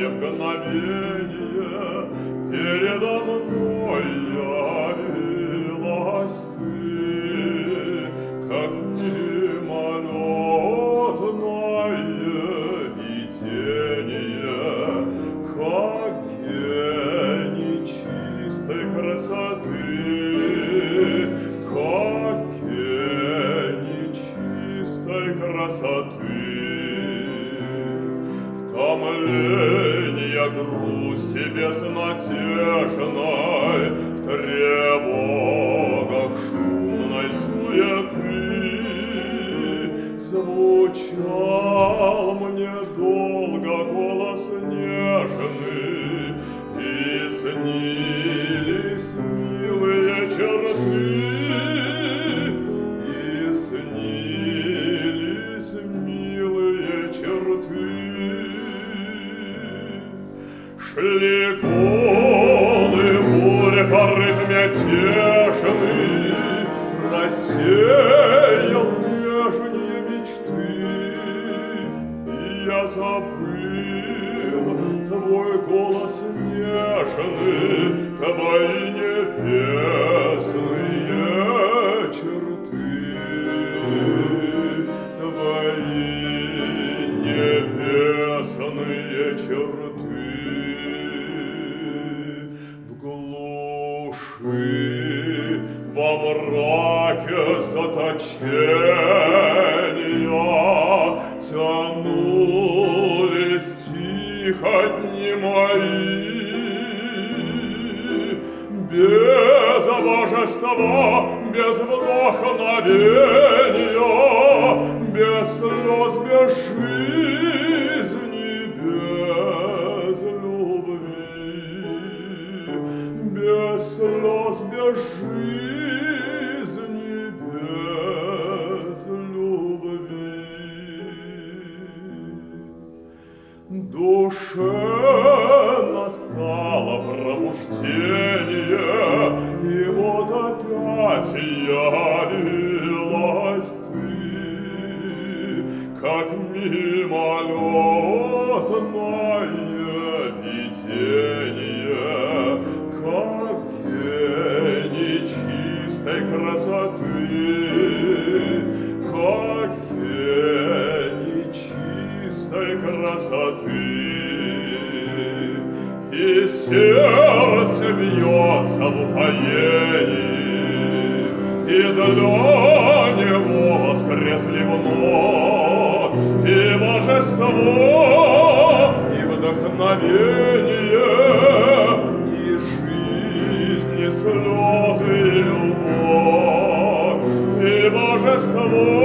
краткое мгновение передо мной явилась ты, как мимолетное видение, как гений чистой красоты, как гений чистой красоты. Томления грусти безнадежной, в тревогах шумной суеты звучал мне долго голос нежный, и снились милые черты, и снились милые черты. Шли годы, буря, порыв мятежный рассеял прежние мечты, и я забыл твой голос нежный, твои небесные черты, твои небесные черты. Во мраке заточения тянулись тихо дни мои, без божества, без вдохновения, без слез, без жизни, без любви, без слез, без жизни, без любви. Душе настало пробуждение, и вот опять явилась ты, как мимолетное видение, как гений чистой красоты, как гений чистой красоты. И сердце бьется в упоении, и для него воскресли вновь и божество, и вдохновение, и жизнь, и слезы, и любовь, и божество,